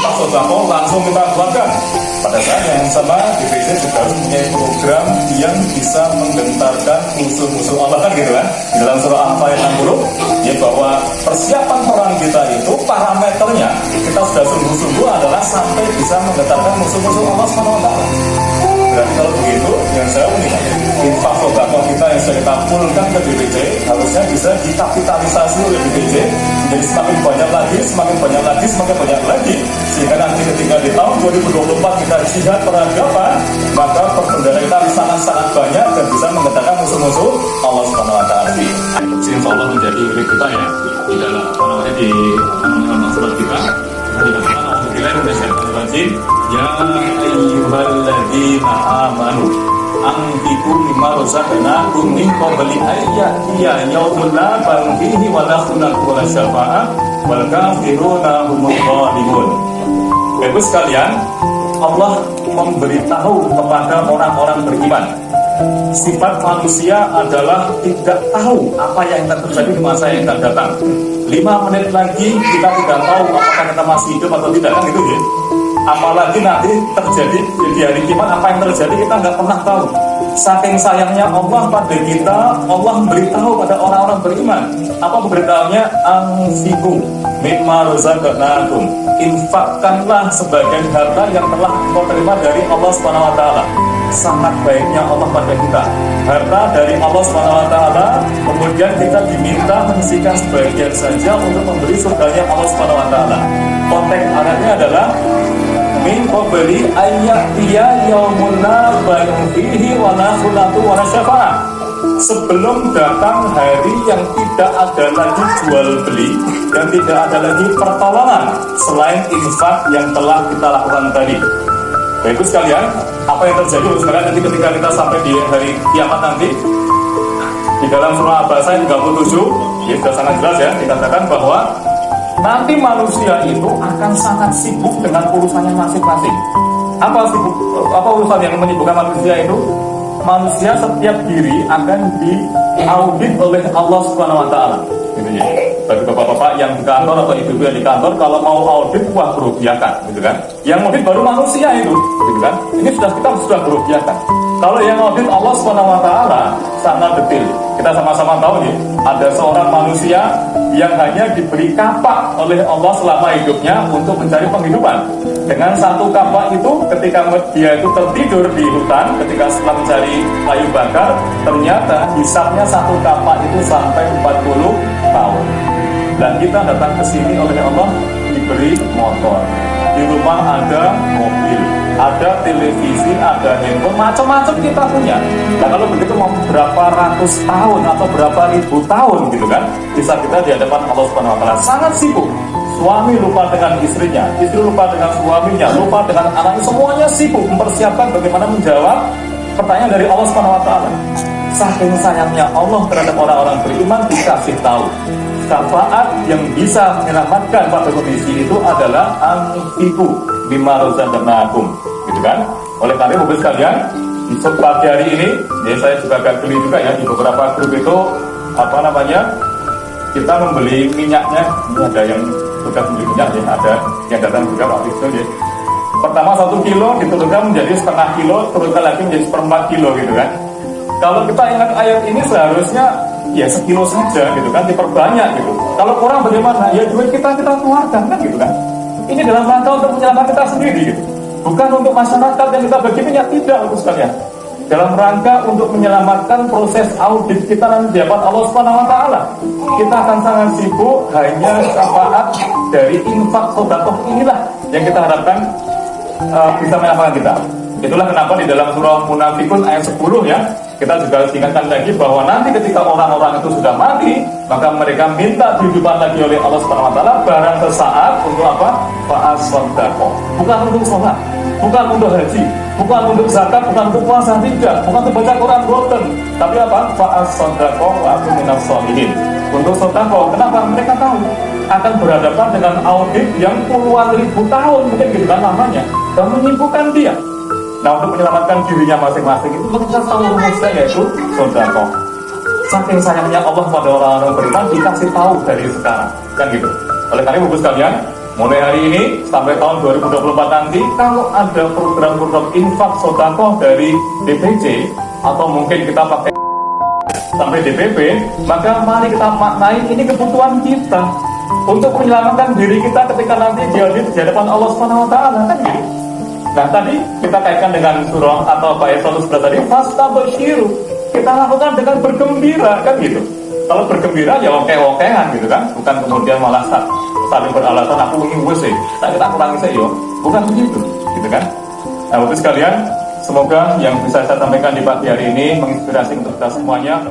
infak sodako langsung kita keluarkan. Pada saat yang sama DPC juga harus mempunyai program yang bisa menggentarkan musuh-musuh Allah kan gitu kan. Di dalam surah Al-Anfal ayat 60 ya, bahwa persiapan perang kita itu parameternya kita sudah sungguh-sungguh adalah sampai bisa menggentarkan musuh-musuh Allah SWT. Dan kalau begitu, yang saya unik, infak sodako kita yang sudah kita pulkan ke DPC harusnya bisa dikapitalisasi oleh DPC menjadi semakin banyak lagi, semakin banyak lagi, semakin banyak lagi, sehingga nanti ketika di tahun 2024 kita jihad peradaban, maka perbendaharaan kita sangat-sangat banyak dan bisa menggetarkan musuh-musuh Allah Subhanahu Wa Taala. Insya Allah menjadi milik kita ya di dalam di surat kita. Ya ayyuhalladzina amanu anfiqu mimma razaqnakum min qabli ayyatiya yaumun la bay'un fihi wa la khullatun wa la syafa'ah wal kafiruna humuz zalimun. Bapak sekalian, Allah memberitahu kepada orang-orang beriman, sifat manusia adalah tidak tahu apa yang akan terjadi di masa yang akan datang. 5 menit lagi kita tidak tahu apakah kita masih hidup atau tidak, kan gitu ya. Apalagi nanti terjadi di hari kiamat, apa yang terjadi kita nggak pernah tahu. Saking sayangnya Allah pada kita, Allah memberitahu pada orang-orang beriman. Apa pemberitahuannya? Anfiqu mimma razaqnakum. Infakkanlah sebagian harta yang telah kau terima dari Allah Subhanahu Wa Taala. Sangat baiknya Allah pada kita, harta dari Allah Subhanahu Wa Taala, kemudian kita diminta menyisihkan sebagian saja untuk memberi surganya Allah Subhanahu Wa Taala. Konteks ayatnya adalah min qabli ayyatiya yaumun la bay'un fihi wa la khullatun wa la syafa'ah. Sebelum datang hari yang tidak ada lagi jual beli dan tidak ada lagi pertolongan selain infak yang telah kita lakukan tadi. Baik sekalian, apa yang terjadi sekalian nanti ketika kita sampai di hari kiamat nanti? Di dalam surah Al-Baqarah 37 ya sudah sangat jelas ya, dikatakan bahwa nanti manusia itu akan sangat sibuk dengan urusannya masing-masing. Apa urusan yang menyibukkan manusia itu? Manusia setiap diri akan diaudit oleh Allah Subhanahu Wa Taala. Gitu ya. Bagi bapak-bapak yang di kantor atau ibu-ibu yang di kantor, kalau mau audit, wah berugiakan, gitu kan? Yang audit baru manusia itu, gitu kan? Ini kita sudah berugiakan. Kalau yang audit Allah Subhanahu Wa Taala sangat detail. Kita sama-sama tahu nih, ada seorang manusia yang hanya diberi kapak oleh Allah selama hidupnya untuk mencari penghidupan. Dengan satu kapak itu, ketika dia itu tertidur di hutan, ketika setelah mencari kayu bakar, ternyata hisapnya satu kapak itu sampai 40 tahun. Dan kita datang ke sini oleh Allah diberi motor, di rumah ada mobil, ada televisi, ada handphone, macam-macam kita punya. Nah kalau begitu mau berapa ratus tahun atau berapa ribu tahun gitu kan, bisa kita di hadapan Allah Subhanahu Wa Taala sangat sibuk. Suami lupa dengan istrinya, istri lupa dengan suaminya, lupa dengan anaknya, semuanya sibuk mempersiapkan bagaimana menjawab pertanyaan dari Allah Subhanahu Wa Taala. Saking sayangnya Allah terhadap orang-orang beriman, dikasih tahu syafaat yang bisa menyelamatkan pada kondisi itu adalah anfiqu mimma razaqnakum, gitu kan? Oleh karena itu sekalian, di pagi hari ini, ya saya juga agak geli juga ya, di beberapa grup itu kita membeli minyaknya. Ini ada yang sudah membeli minyak ya, ada yang datang juga waktu itu ya. Pertama 1 kilo diturunkan menjadi setengah kilo, turunkan lagi menjadi 1/4 kilo gitu kan. Kalau kita ingat ayat ini seharusnya ya 1 kilo saja gitu kan, diperbanyak gitu. Kalau kurang bagaimana? Ya duit kita keluarkan kan gitu kan. Ini dalam rangka untuk menyelamatkan kita sendiri gitu. Bukan untuk masyarakat yang kita bagi minyak, tidak untuk sekalian. Dalam rangka untuk menyelamatkan proses audit kita nanti di hadapan Allah Subhanahu Wa Taala. Kita akan sangat sibuk hanya syafaat dari infak sedekah inilah yang kita harapkan bisa menyelamatkan kita. Itulah kenapa di dalam surah Munafikun ayat 10 ya, kita juga ingatkan lagi bahwa nanti ketika orang-orang itu sudah mati, maka mereka minta kehidupan lagi oleh Allah Subhanahu Wa Taala barang sesaat untuk apa? Fa'as-sadaqah. Bukan untuk sholat, bukan untuk haji, bukan untuk zakat, bukan untuk puasa, tidak, bukan untuk baca Quran, boten. Tapi apa? Fa'as-sadaqah wa aku minas sholihin. Untuk sedekah, kenapa? Mereka tahu akan berhadapan dengan audit yang puluhan ribu tahun mungkin gitu kan namanya, dan menyibukkan dia. Nah untuk menyelamatkan dirinya masing-masing itu mereka tahu rumusnya, yaitu sedekah. Saking sayangnya Allah pada orang-orang beriman, dikasih tahu dari sekarang kan gitu. Oleh karena itu sekalian, Mulai hari ini sampai tahun 2024 nanti, kalau ada program-program infak sodakoh dari DPC atau mungkin kita pakai sampai DPP, maka mari kita maknai ini kebutuhan kita untuk menyelamatkan diri kita ketika nanti di hadapan Allah Subhanahu wa taala, kan gitu. Nah, tadi kita kaitkan dengan surah atau ayat 111 tadi, fastabsyiru. Kita lakukan dengan bergembira, kan gitu. Kalau bergembira ya oke-okean gitu kan, bukan kemudian malah saling beralasan aku ingin sih, tak kita kurangi saya, bukan begitu, gitu kan. Nah, Bapak sekalian, semoga yang bisa saya sampaikan di pagi hari ini menginspirasi untuk kita semuanya.